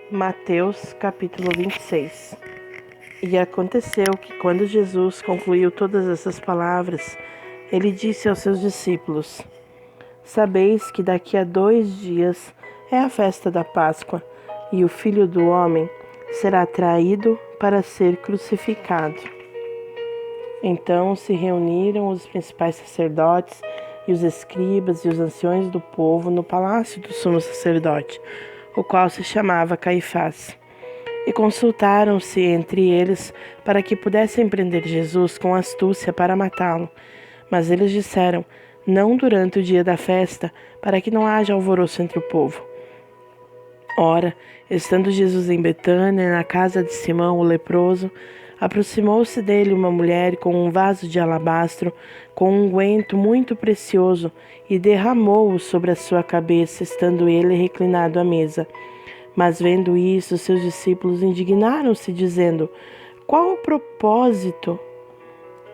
Mateus capítulo 26. E aconteceu que quando Jesus concluiu todas essas palavras, ele disse aos seus discípulos: Sabeis que daqui a 2 dias é a festa da Páscoa, e o Filho do Homem será traído para ser crucificado. Então se reuniram os principais sacerdotes e os escribas e os anciões do povo no palácio do sumo sacerdote, o qual se chamava Caifás. E consultaram-se entre eles para que pudessem prender Jesus com astúcia para matá-lo. Mas eles disseram: não durante o dia da festa, para que não haja alvoroço entre o povo. Ora, estando Jesus em Betânia, na casa de Simão o leproso, aproximou-se dele uma mulher com um vaso de alabastro, com um unguento muito precioso, e derramou-o sobre a sua cabeça, estando ele reclinado à mesa. Mas vendo isso, seus discípulos indignaram-se, dizendo: qual o propósito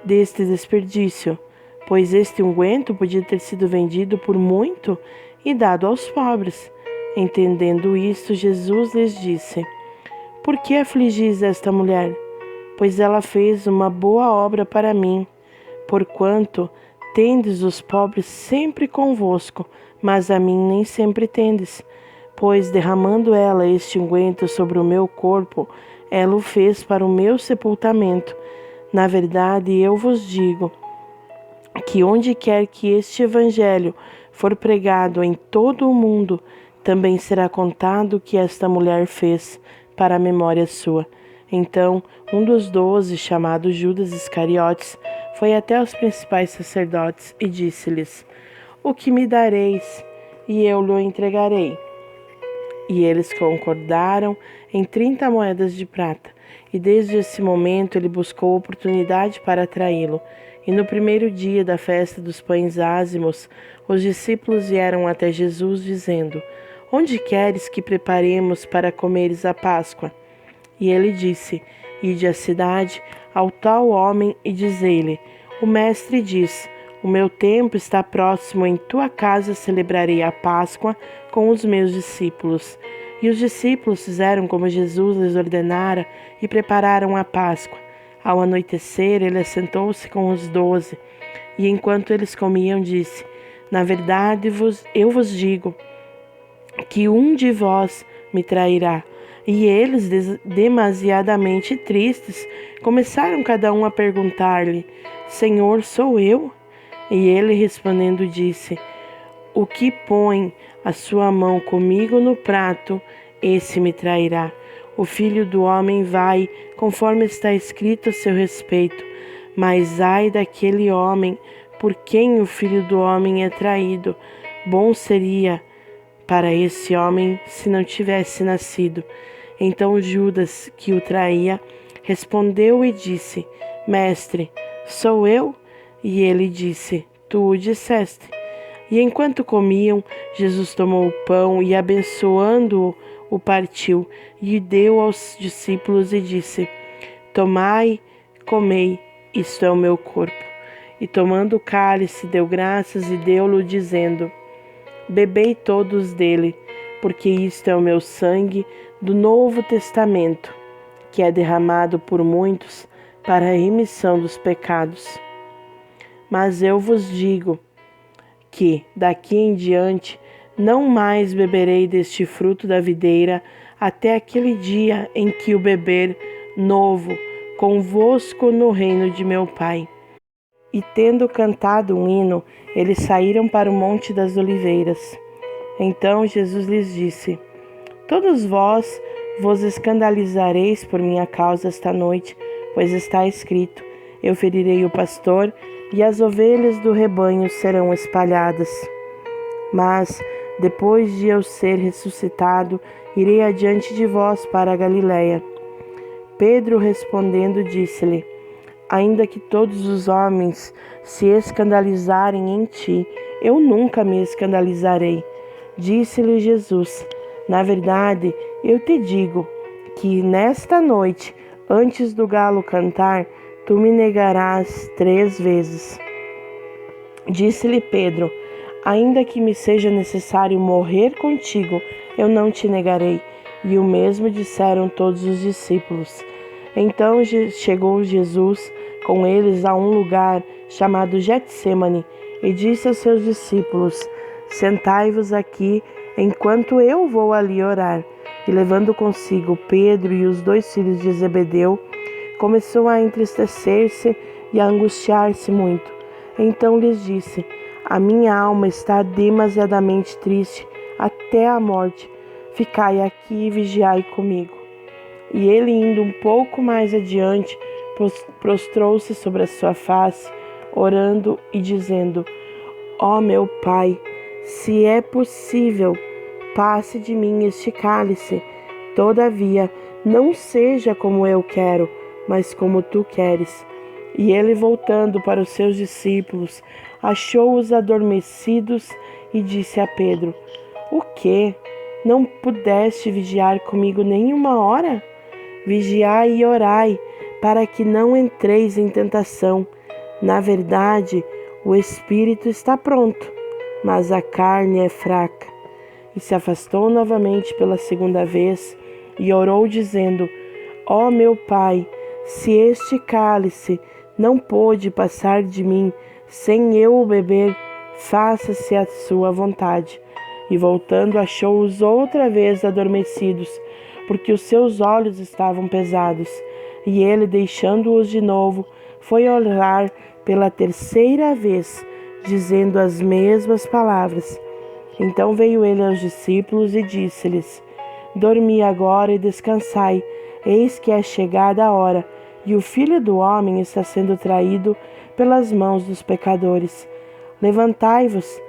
deste desperdício? Pois este unguento podia ter sido vendido por muito e dado aos pobres. Entendendo isto, Jesus lhes disse: por que afligis esta mulher? Pois ela fez uma boa obra para mim. Porquanto tendes os pobres sempre convosco, mas a mim nem sempre tendes. Pois derramando ela este unguento sobre o meu corpo, ela o fez para o meu sepultamento. Na verdade, eu vos digo que onde quer que este evangelho for pregado em todo o mundo, também será contado o que esta mulher fez para a memória sua. Então, um dos 12, chamado Judas Iscariotes, foi até os principais sacerdotes e disse-lhes: o que me dareis, e eu lhe entregarei. E eles concordaram em 30 moedas de prata. E desde esse momento ele buscou oportunidade para traí-lo. E no primeiro dia da festa dos pães ázimos, os discípulos vieram até Jesus, dizendo: onde queres que preparemos para comeres a Páscoa? E ele disse: ide à cidade ao tal homem e dizei-lhe: o mestre diz: o meu tempo está próximo, em tua casa celebrarei a Páscoa com os meus discípulos. E os discípulos fizeram como Jesus lhes ordenara e prepararam a Páscoa. Ao anoitecer, ele assentou-se com os 12, e enquanto eles comiam, disse: na verdade eu vos digo que um de vós me trairá. E eles, demasiadamente tristes, começaram cada um a perguntar-lhe: Senhor, sou eu? E ele respondendo disse: o que põe a sua mão comigo no prato, esse me trairá. O Filho do Homem vai, conforme está escrito a seu respeito. Mas ai daquele homem por quem o Filho do Homem é traído. Bom seria para esse homem se não tivesse nascido. Então Judas, que o traía, respondeu e disse: Mestre, sou eu? E ele disse: tu o disseste. E enquanto comiam, Jesus tomou o pão e, abençoando-o, o partiu e deu aos discípulos e disse: tomai, comei, isto é o meu corpo. E tomando o cálice, deu graças e deu-lo, dizendo: bebei todos dele, porque isto é o meu sangue do Novo Testamento, que é derramado por muitos para a remissão dos pecados. Mas eu vos digo que, daqui em diante, não mais beberei deste fruto da videira, até aquele dia em que o beber novo convosco no reino de meu Pai. E tendo cantado um hino, eles saíram para o Monte das Oliveiras. Então Jesus lhes disse: todos vós vos escandalizareis por minha causa esta noite, pois está escrito: eu ferirei o pastor, e as ovelhas do rebanho serão espalhadas. Mas, depois de eu ser ressuscitado, irei adiante de vós para a Galiléia. Pedro respondendo disse-lhe: ainda que todos os homens se escandalizarem em ti, eu nunca me escandalizarei. Disse-lhe Jesus: na verdade, eu te digo que nesta noite, antes do galo cantar, tu me negarás 3 vezes. Disse-lhe Pedro: ainda que me seja necessário morrer contigo, eu não te negarei. E o mesmo disseram todos os discípulos. Então chegou Jesus com eles a um lugar chamado Getsêmani e disse aos seus discípulos: Sentai-vos aqui enquanto eu vou ali orar. E levando consigo Pedro e os 2 filhos de Zebedeu, começou a entristecer-se e a angustiar-se muito. Então lhes disse: A minha alma está demasiadamente triste até a morte. Ficai aqui e vigiai comigo. E ele, indo um pouco mais adiante, prostrou-se sobre a sua face, orando e dizendo: Ó meu Pai, se é possível, passe de mim este cálice. Todavia, não seja como eu quero, mas como tu queres. E ele, voltando para os seus discípulos, achou-os adormecidos e disse a Pedro: O quê? Não pudeste vigiar comigo nem uma hora? Vigiai e orai, para que não entreis em tentação. Na verdade, o espírito está pronto, mas a carne é fraca. E se afastou novamente pela 2ª vez e orou, dizendo: Ó meu Pai, se este cálice não pôde passar de mim sem eu o beber, faça-se a sua vontade. E voltando, achou-os outra vez adormecidos, porque os seus olhos estavam pesados. E ele, deixando-os de novo, foi orar pela 3ª vez, dizendo as mesmas palavras. Então veio ele aos discípulos e disse-lhes: Dormi agora e descansai, eis que é chegada a hora, e o Filho do Homem está sendo traído pelas mãos dos pecadores. Levantai-vos,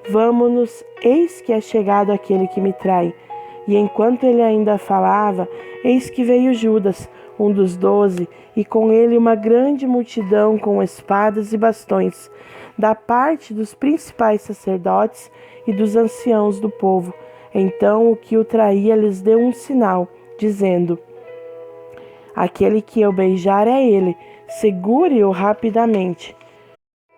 vamo-nos, eis que é chegado aquele que me trai. E enquanto ele ainda falava, eis que veio Judas, um dos 12, e com ele uma grande multidão com espadas e bastões, da parte dos principais sacerdotes e dos anciãos do povo. Então o que o traía lhes deu um sinal, dizendo: Aquele que eu beijar é ele, segure-o rapidamente.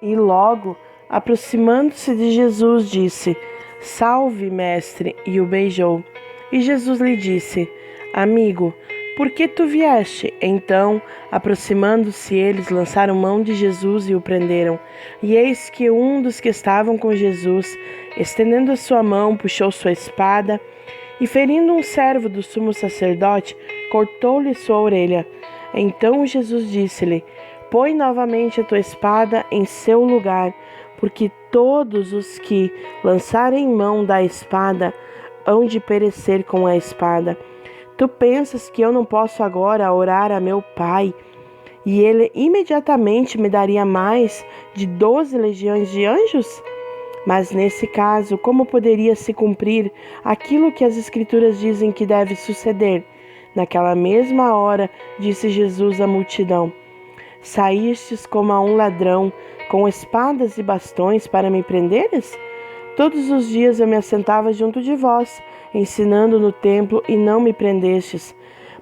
E logo, aproximando-se de Jesus, disse: Salve, mestre, e o beijou. E Jesus lhe disse: Amigo, por que tu vieste? Então, aproximando-se eles, lançaram mão de Jesus e o prenderam. E eis que um dos que estavam com Jesus, estendendo a sua mão, puxou sua espada e, ferindo um servo do sumo sacerdote, cortou-lhe sua orelha. Então Jesus disse-lhe: Põe novamente a tua espada em seu lugar, porque todos os que lançarem mão da espada hão de perecer com a espada. Tu pensas que eu não posso agora orar a meu Pai, e ele imediatamente me daria mais de 12 legiões de anjos? Mas nesse caso, como poderia se cumprir aquilo que as Escrituras dizem que deve suceder? Naquela mesma hora, disse Jesus à multidão: Saístes como a um ladrão, com espadas e bastões para me prenderes? Todos os dias eu me assentava junto de vós, ensinando no templo, e não me prendestes.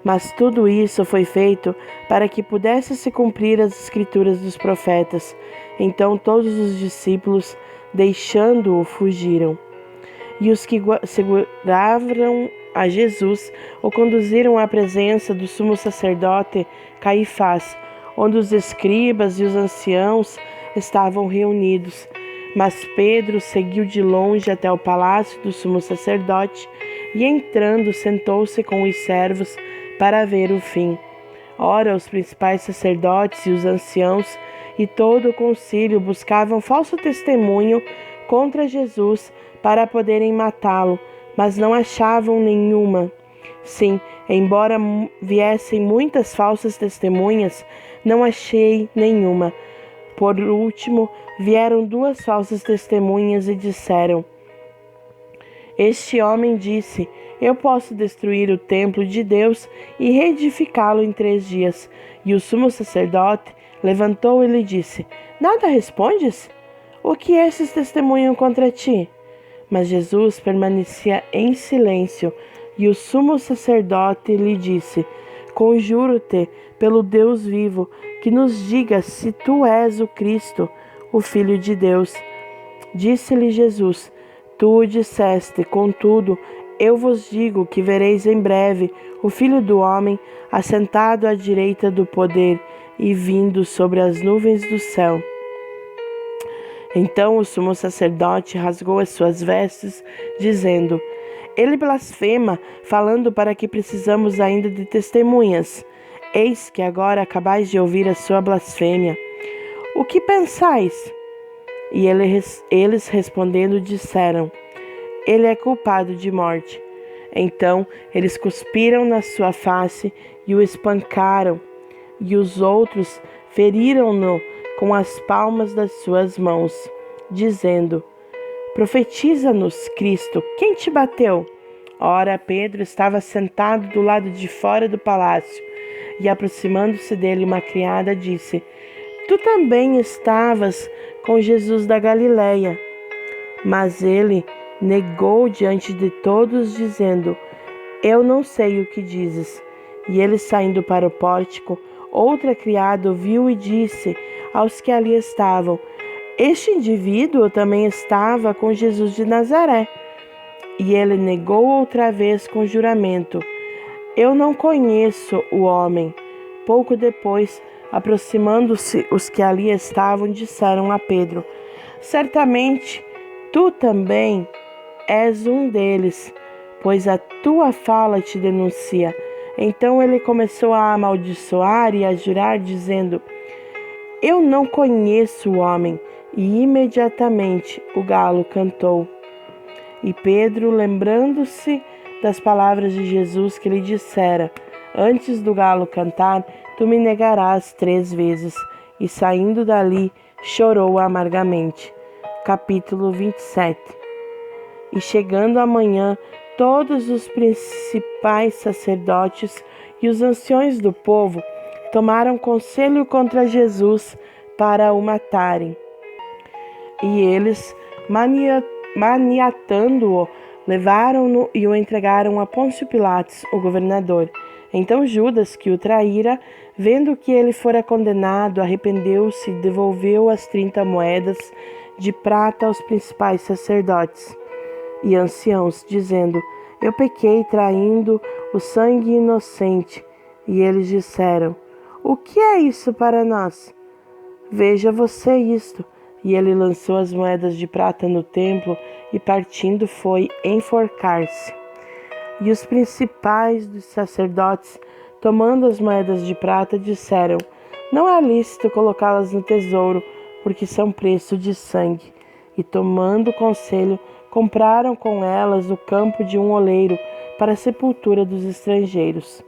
Mas tudo isso foi feito para que pudesse se cumprir as Escrituras dos profetas. Então todos os discípulos, deixando-o, fugiram. E os que seguravam a Jesus o conduziram à presença do sumo sacerdote Caifás, onde os escribas e os anciãos estavam reunidos. Mas Pedro seguiu de longe até o palácio do sumo sacerdote e, entrando, sentou-se com os servos para ver o fim. Ora, os principais sacerdotes e os anciãos e todo o concílio buscavam falso testemunho contra Jesus para poderem matá-lo, mas não achavam nenhuma. Sim, embora viessem muitas falsas testemunhas, não achei nenhuma. Por último, vieram 2 falsas testemunhas e disseram: Este homem disse: Eu posso destruir o templo de Deus e reedificá-lo em 3 dias. E o sumo sacerdote levantou e lhe disse: Nada respondes? O que esses testemunham contra ti? Mas Jesus permanecia em silêncio. E o sumo sacerdote lhe disse: Conjuro-te pelo Deus vivo, que nos diga se tu és o Cristo, o Filho de Deus. Disse-lhe Jesus: Tu o disseste, contudo, Eu vos digo que vereis em breve o Filho do Homem assentado à direita do poder e vindo sobre as nuvens do céu. Então o sumo sacerdote rasgou as suas vestes, dizendo: Ele blasfema, falando para que precisamos ainda de testemunhas. Eis que agora acabais de ouvir a sua blasfêmia. O que pensais? E eles respondendo disseram: Ele é culpado de morte. Então eles cuspiram na sua face e o espancaram, e os outros feriram-no com as palmas das suas mãos, dizendo: Profetiza-nos, Cristo, quem te bateu? Ora, Pedro estava sentado do lado de fora do palácio, e aproximando-se dele uma criada disse: Tu também estavas com Jesus da Galileia. Mas ele negou diante de todos, dizendo: Eu não sei o que dizes. E ele, saindo para o pórtico, outra criada viu e disse aos que ali estavam: Este indivíduo também estava com Jesus de Nazaré. E ele negou outra vez com juramento: Eu não conheço o homem. Pouco depois, aproximando-se os que ali estavam, disseram a Pedro: Certamente tu também és um deles, pois a tua fala te denuncia. Então ele começou a amaldiçoar e a jurar, dizendo: Eu não conheço o homem. E imediatamente o galo cantou. E Pedro, lembrando-se das palavras de Jesus que lhe dissera: Antes do galo cantar, tu me negarás 3 vezes. E saindo dali, chorou amargamente. Capítulo 27. E chegando a manhã, todos os principais sacerdotes e os anciões do povo tomaram conselho contra Jesus para o matarem. E eles, maniatando-o, levaram-no e o entregaram a Pôncio Pilatos, o governador. Então Judas, que o traíra, vendo que ele fora condenado, arrependeu-se e devolveu as 30 moedas de prata aos principais sacerdotes e anciãos, dizendo: Eu pequei traindo o sangue inocente. E eles disseram: O que é isso para nós? Veja você isto. E ele lançou as moedas de prata no templo e, partindo, foi enforcar-se. E os principais dos sacerdotes, tomando as moedas de prata, disseram: Não é lícito colocá-las no tesouro, porque são preço de sangue. E, tomando conselho, compraram com elas o campo de um oleiro para a sepultura dos estrangeiros.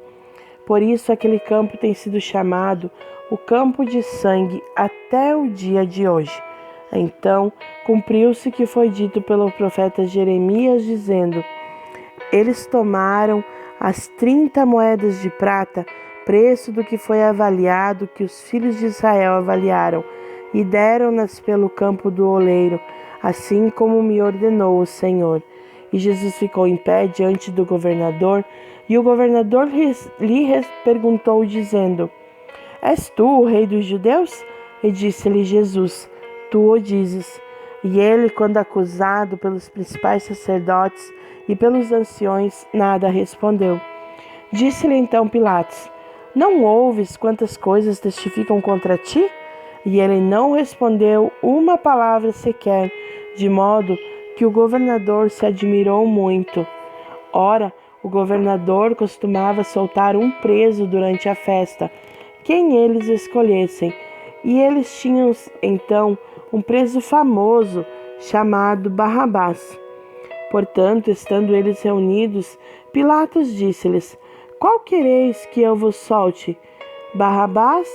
Por isso aquele campo tem sido chamado o campo de sangue até o dia de hoje. Então cumpriu-se o que foi dito pelo profeta Jeremias, dizendo: Eles tomaram as 30 moedas de prata, preço do que foi avaliado, que os filhos de Israel avaliaram, e deram-nas pelo campo do oleiro, assim como me ordenou o Senhor. E Jesus ficou em pé diante do governador, e o governador lhe perguntou, dizendo: És tu o rei dos judeus? E disse-lhe Jesus: Tu o dizes. E ele, quando acusado pelos principais sacerdotes e pelos anciões, nada respondeu. Disse-lhe então Pilatos: Não ouves quantas coisas testificam contra ti? E ele não respondeu uma palavra sequer, de modo que o governador se admirou muito. Ora, o governador costumava soltar um preso durante a festa, quem eles escolhessem, e eles tinham então um preso famoso chamado Barrabás. Portanto, estando eles reunidos, Pilatos disse-lhes: Qual quereis que eu vos solte? Barrabás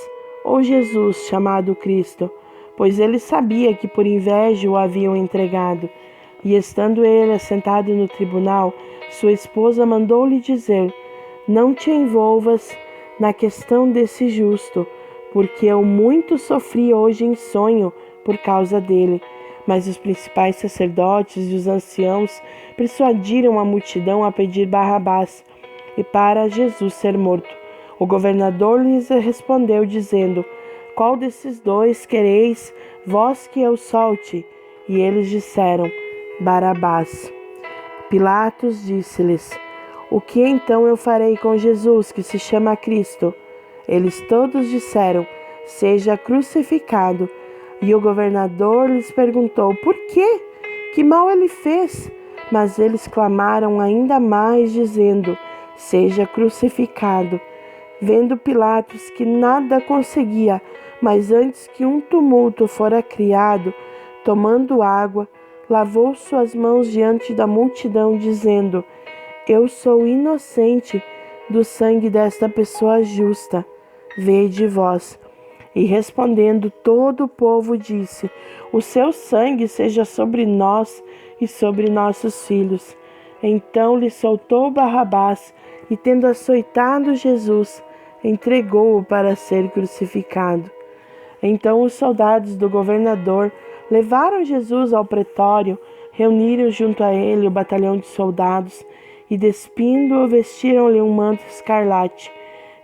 ou Jesus, chamado Cristo? Pois ele sabia que por inveja o haviam entregado. E estando ele assentado no tribunal, sua esposa mandou-lhe dizer: Não te envolvas na questão desse justo, porque eu muito sofri hoje em sonho por causa dele. Mas os principais sacerdotes e os anciãos persuadiram a multidão a pedir Barrabás e para Jesus ser morto. O governador lhes respondeu, dizendo: Qual desses dois quereis vós que eu solte? E eles disseram: Barrabás. Pilatos disse-lhes: O que então eu farei com Jesus, que se chama Cristo? Eles todos disseram: Seja crucificado. E o governador lhes perguntou: Por quê? Que mal ele fez? Mas eles clamaram ainda mais, dizendo: Seja crucificado. Vendo Pilatos que nada conseguia, mas antes que um tumulto fora criado, tomando água, lavou suas mãos diante da multidão, dizendo: Eu sou inocente do sangue desta pessoa justa. Vede vós. E respondendo, todo o povo disse: O seu sangue seja sobre nós e sobre nossos filhos. Então lhe soltou Barrabás e, tendo açoitado Jesus, entregou-o para ser crucificado. Então os soldados do governador levaram Jesus ao pretório, reuniram junto a ele o batalhão de soldados e, despindo-o, vestiram-lhe um manto escarlate.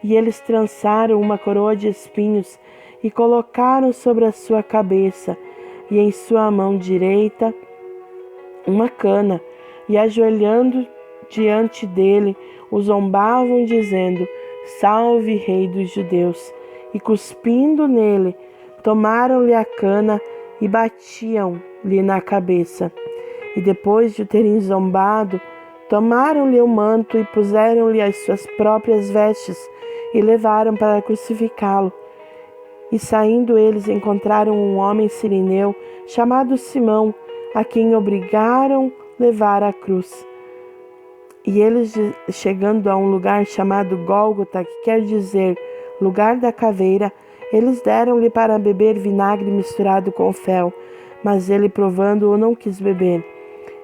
E eles trançaram uma coroa de espinhos e colocaram sobre a sua cabeça, e em sua mão direita uma cana, e ajoelhando diante dele, o zombavam, dizendo: Salve, Rei dos Judeus! E cuspindo nele, tomaram-lhe a cana e batiam-lhe na cabeça. E depois de o terem zombado, tomaram-lhe o manto e puseram-lhe as suas próprias vestes e levaram para crucificá-lo. E saindo eles encontraram um homem sirineu chamado Simão, a quem obrigaram levar a cruz. E eles, chegando a um lugar chamado Gólgota, que quer dizer lugar da caveira, eles deram-lhe para beber vinagre misturado com fel, mas ele, provando-o, não quis beber.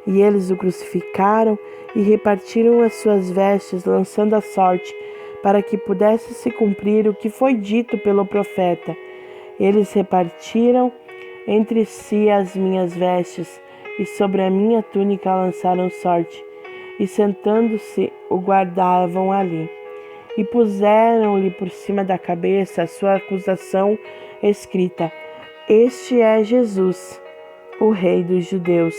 E eles o crucificaram e repartiram as suas vestes, lançando a sorte, para que pudesse se cumprir o que foi dito pelo profeta: Eles repartiram entre si as minhas vestes, e sobre a minha túnica lançaram sorte. E sentando-se, o guardavam ali. E puseram-lhe por cima da cabeça a sua acusação escrita: Este é Jesus, o Rei dos Judeus.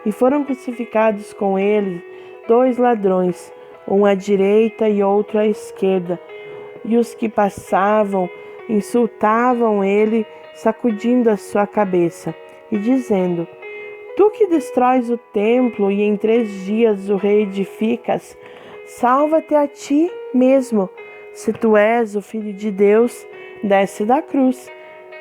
E foram crucificados com ele 2 ladrões, um à direita e outro à esquerda. E os que passavam insultavam ele, sacudindo a sua cabeça e dizendo: Tu que destróis o templo e em 3 dias o reedificas, salva-te a ti mesmo. Se tu és o Filho de Deus, desce da cruz.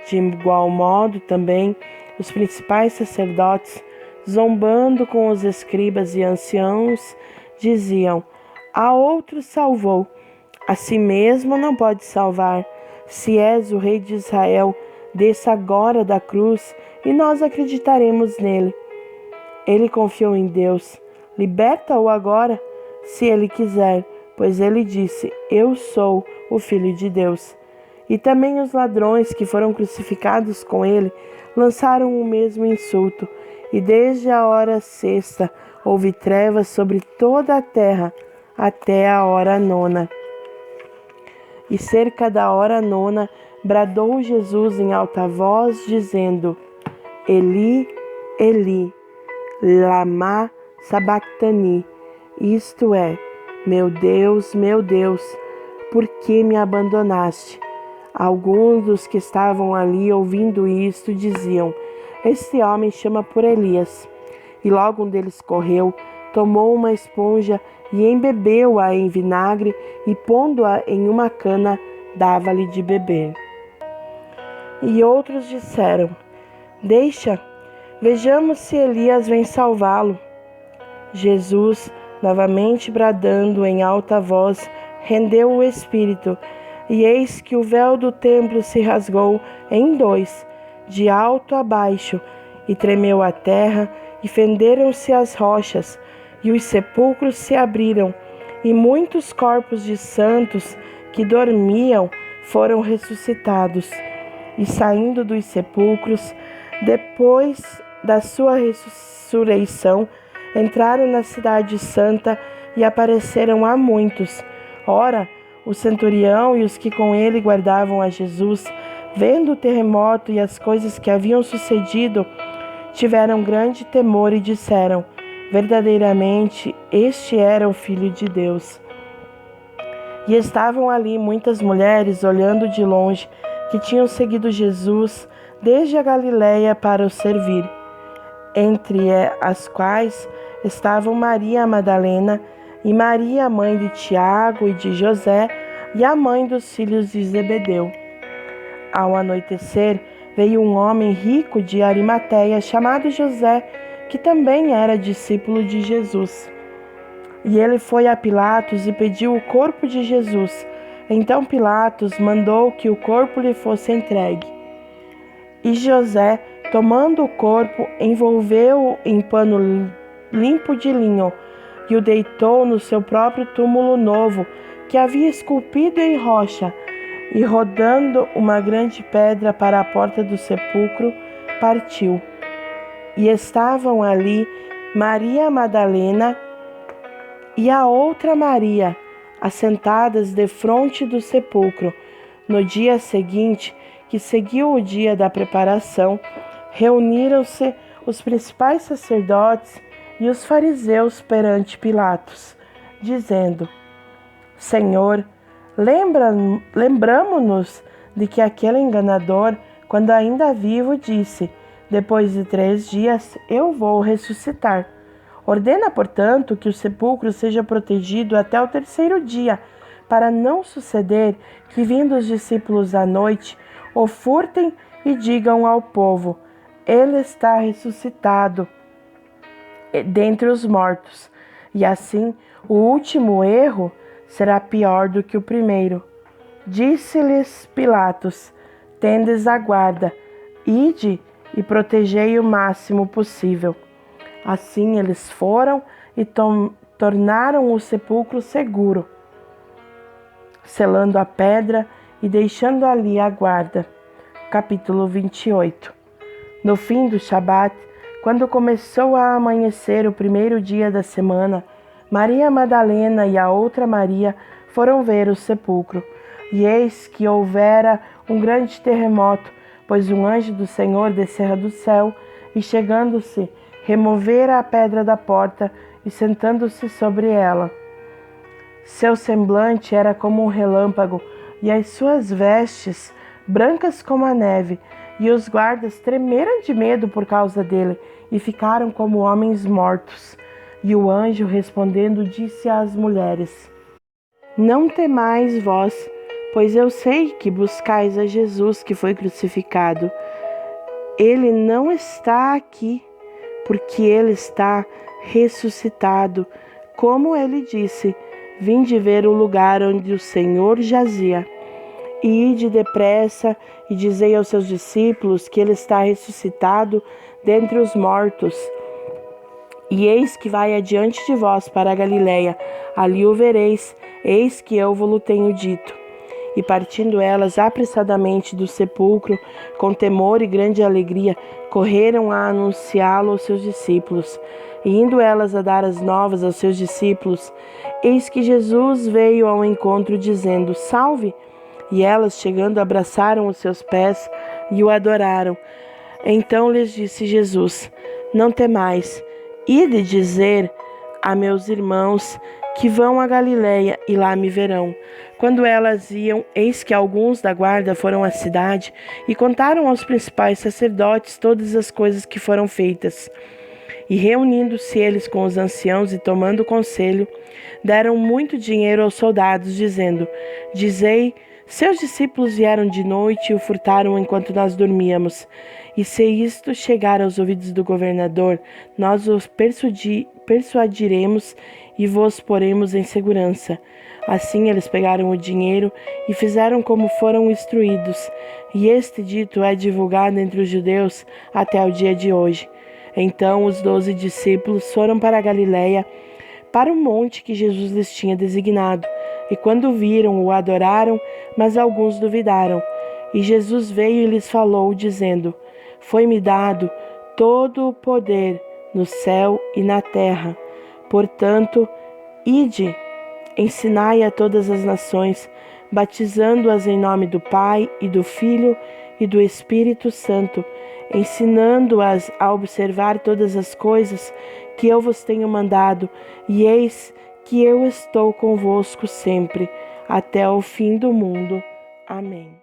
De igual modo também os principais sacerdotes, zombando com os escribas e anciãos, diziam: A outro salvou, a si mesmo não pode salvar. Se és o Rei de Israel, desça agora da cruz e nós acreditaremos nele. Ele confiou em Deus. Liberta-o agora, se ele quiser, pois ele disse: Eu sou o Filho de Deus. E também os ladrões que foram crucificados com ele lançaram o mesmo insulto. E desde a hora 6ª houve trevas sobre toda a terra até a hora 9ª. E cerca da hora 9ª bradou Jesus em alta voz, dizendo: Eli, Eli, lama sabactani, isto é: meu Deus, por que me abandonaste? Alguns dos que estavam ali ouvindo isto diziam: Este homem chama por Elias. E logo um deles correu, tomou uma esponja e embebeu-a em vinagre e, pondo-a em uma cana, dava-lhe de beber. E outros disseram: Deixa, vejamos se Elias vem salvá-lo. Jesus, novamente bradando em alta voz, rendeu o espírito, e eis que o véu do templo se rasgou em 2, de alto a baixo, e tremeu a terra, e fenderam-se as rochas, e os sepulcros se abriram, e muitos corpos de santos que dormiam foram ressuscitados. E saindo dos sepulcros, depois da sua ressurreição, entraram na cidade santa e apareceram a muitos. Ora, o centurião e os que com ele guardavam a Jesus, vendo o terremoto e as coisas que haviam sucedido, tiveram grande temor e disseram: Verdadeiramente, este era o Filho de Deus. E estavam ali muitas mulheres olhando de longe, que tinham seguido Jesus desde a Galiléia para o servir, entre as quais estavam Maria Madalena e Maria, mãe de Tiago e de José, e a mãe dos filhos de Zebedeu. Ao anoitecer, veio um homem rico de Arimateia, chamado José, que também era discípulo de Jesus. E ele foi a Pilatos e pediu o corpo de Jesus. Então Pilatos mandou que o corpo lhe fosse entregue. E José, tomando o corpo, envolveu-o em pano limpo de linho e o deitou no seu próprio túmulo novo, que havia esculpido em rocha, e rodando uma grande pedra para a porta do sepulcro, partiu. E estavam ali Maria Madalena e a outra Maria, assentadas defronte do sepulcro. No dia seguinte, que seguiu o dia da preparação, reuniram-se os principais sacerdotes e os fariseus perante Pilatos, dizendo: Senhor, lembramo-nos de que aquele enganador, quando ainda vivo, disse: depois de 3 dias eu vou ressuscitar. Ordena, portanto, que o sepulcro seja protegido até o 3º dia, para não suceder que, vindo os discípulos à noite, o furtem e digam ao povo: ele está ressuscitado dentre os mortos. E assim, o último erro será pior do que o primeiro. Disse-lhes Pilatos: tendes a guarda, ide e protegei o máximo possível. Assim eles foram e tornaram o sepulcro seguro, selando a pedra e deixando ali a guarda. Capítulo 28. No fim do Shabat, quando começou a amanhecer o 1º dia da semana, Maria Madalena e a outra Maria foram ver o sepulcro. E eis que houvera um grande terremoto, pois um anjo do Senhor descera do céu e, chegando-se, removera a pedra da porta e sentando-se sobre ela. Seu semblante era como um relâmpago e as suas vestes brancas como a neve, e os guardas tremeram de medo por causa dele e ficaram como homens mortos. E o anjo, respondendo, disse às mulheres: não temais vós, pois eu sei que buscais a Jesus que foi crucificado. Ele não está aqui, porque ele está ressuscitado, como ele disse. Vinde ver o lugar onde o Senhor jazia. E ide depressa e dizei aos seus discípulos que ele está ressuscitado dentre os mortos. E eis que vai adiante de vós para a Galiléia, ali o vereis, eis que eu vos tenho dito. E partindo elas apressadamente do sepulcro, com temor e grande alegria, correram a anunciá-lo aos seus discípulos. E indo elas a dar as novas aos seus discípulos, eis que Jesus veio ao encontro, dizendo: salve! E elas, chegando, abraçaram os seus pés e o adoraram. Então lhes disse Jesus: não temais, ide dizer a meus irmãos que vão a Galiléia e lá me verão. Quando elas iam, eis que alguns da guarda foram à cidade e contaram aos principais sacerdotes todas as coisas que foram feitas. E reunindo-se eles com os anciãos e tomando conselho, deram muito dinheiro aos soldados, dizendo: dizei, seus discípulos vieram de noite e o furtaram enquanto nós dormíamos. E se isto chegar aos ouvidos do governador, nós os persuadiremos e vos poremos em segurança. Assim eles pegaram o dinheiro e fizeram como foram instruídos. E este dito é divulgado entre os judeus até o dia de hoje. Então os 12 discípulos foram para a Galiléia, para o monte que Jesus lhes tinha designado. E quando viram, o adoraram, mas alguns duvidaram. E Jesus veio e lhes falou, dizendo: foi-me dado todo o poder no céu e na terra. Portanto, ide, ensinai a todas as nações, batizando-as em nome do Pai e do Filho e do Espírito Santo, ensinando-as a observar todas as coisas que eu vos tenho mandado, e eis que eu estou convosco sempre, até o fim do mundo. Amém.